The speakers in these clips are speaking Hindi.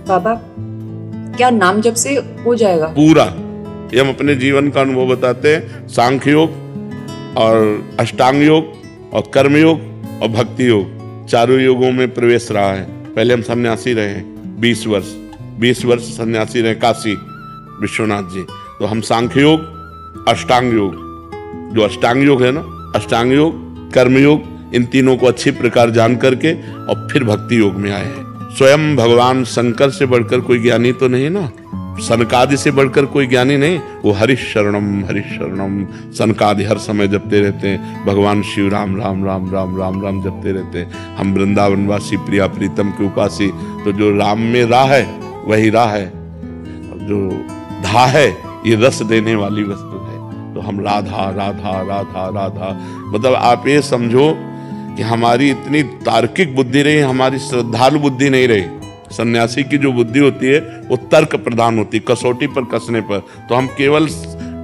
बाबा क्या नाम जप से हो जाएगा? पूरा। ये हम अपने जीवन का अनुभव बताते हैं। सांख्य योग और अष्टांग योग और कर्म योग और भक्ति योग, चारों योगों में प्रवेश रहा है। पहले हम सन्यासी रहे हैं 20 वर्ष सन्यासी रहे काशी विश्वनाथ जी। तो हम सांख्य योग, अष्टांग योग, जो अष्टांग योग है ना, अष्टांग योग, कर्म योग, इन तीनों को अच्छी प्रकार जान करके और फिर भक्ति योग में आए हैं। स्वयं भगवान शंकर से बढ़कर कोई ज्ञानी तो नहीं ना, सनकादि से बढ़कर कोई ज्ञानी नहीं। वो हरिश शरणम सनकादि हर समय जपते रहते हैं। भगवान शिव राम राम राम राम राम राम जपते रहते हैं। हम वृंदावनवासी प्रिया प्रीतम के उपासी, तो जो राम में राह है वही राह है, जो धा है ये रस देने वाली वस्तु है। तो हम राधा राधा राधा राधा, मतलब आप ये समझो कि हमारी इतनी तार्किक बुद्धि रही, हमारी श्रद्धालु बुद्धि नहीं रही। सन्यासी की जो बुद्धि होती है वो तर्क प्रधान होती, कसौटी पर कसने पर। तो हम केवल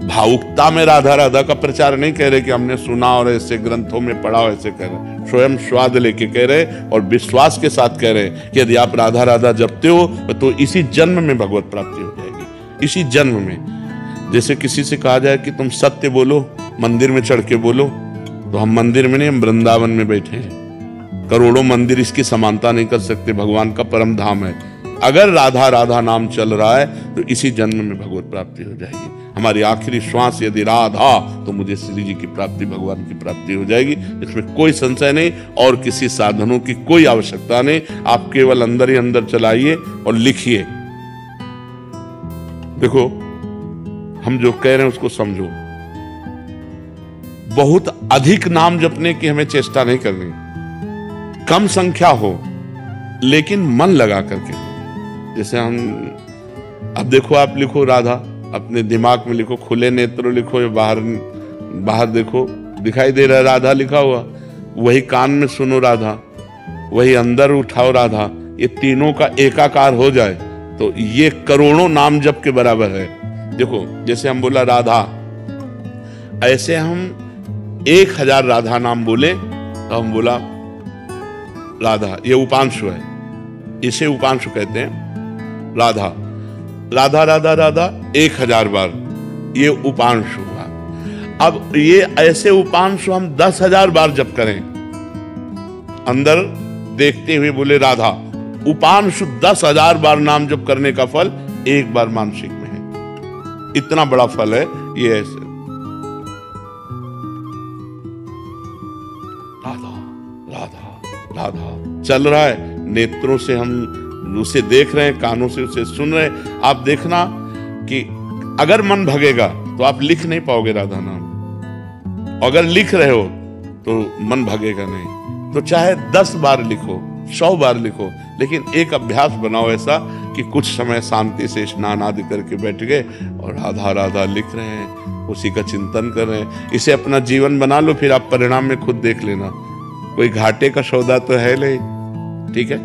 भावुकता में राधा राधा का प्रचार नहीं कह रहे कि हमने सुना और ऐसे ग्रंथों में पढ़ा और ऐसे कह रहे, स्वयं स्वाद लेके कह रहे और विश्वास के साथ कह रहे कि यदि आप राधा राधा जपते हो तो इसी जन्म में भगवत प्राप्ति हो जाएगी, इसी जन्म में। जैसे किसी से कहा जाए कि तुम सत्य बोलो, मंदिर में चढ़ के बोलो, तो हम मंदिर में नहीं, हम वृंदावन में बैठे हैं। करोड़ों मंदिर इसकी समानता नहीं कर सकते, भगवान का परम धाम है। अगर राधा राधा नाम चल रहा है तो इसी जन्म में भगवत प्राप्ति हो जाएगी। हमारी आखिरी श्वास यदि राधा, तो मुझे श्री जी की प्राप्ति, भगवान की प्राप्ति हो जाएगी। इसमें कोई संशय नहीं और किसी साधनों की कोई आवश्यकता नहीं। आप केवल अंदर ही अंदर चलाइए और लिखिए। देखो हम जो कह रहे हैं उसको समझो। बहुत अधिक नाम जपने की हमें चेष्टा नहीं करनी, कम संख्या हो लेकिन मन लगा करके। जैसे हम, अब देखो आप लिखो राधा, अपने दिमाग में लिखो, खुले नेत्र लिखो या बाहर देखो, दिखाई दे रहा है राधा लिखा हुआ। वही कान में सुनो राधा, वही अंदर उठाओ राधा। ये तीनों का एकाकार हो जाए तो ये करोड़ों नाम जप के बराबर है। देखो जैसे हम बोला राधा, ऐसे हम 1000 राधा नाम बोले तो हम बोला राधा, ये उपांशु है, इसे उपांशु कहते हैं। राधा राधा राधा राधा 1000 बार, ये उपांशु हुआ। अब ये ऐसे उपांशु हम 10,000 बार जप करें, अंदर देखते हुए बोले राधा, उपांशु 10,000 बार नाम जप करने का फल एक बार मानसिक में है। इतना बड़ा फल है ये। ऐसे राधा राधा राधा चल रहा है, नेत्रों से हम उसे देख रहे हैं, कानों से उसे सुन रहे हैं। आप देखना कि अगर मन भगेगा तो आप लिख नहीं पाओगे राधा नाम, अगर लिख रहे हो तो मन भगेगा नहीं। तो चाहे 10 बार लिखो, 100 बार लिखो, लेकिन एक अभ्यास बनाओ ऐसा कि कुछ समय शांति से स्नान आदि करके बैठ गए और राधा राधा लिख रहे हैं, उसी का चिंतन कर रहे हैं। इसे अपना जीवन बना लो, फिर आप परिणाम में खुद देख लेना। कोई घाटे का सौदा तो है नहीं, ठीक है।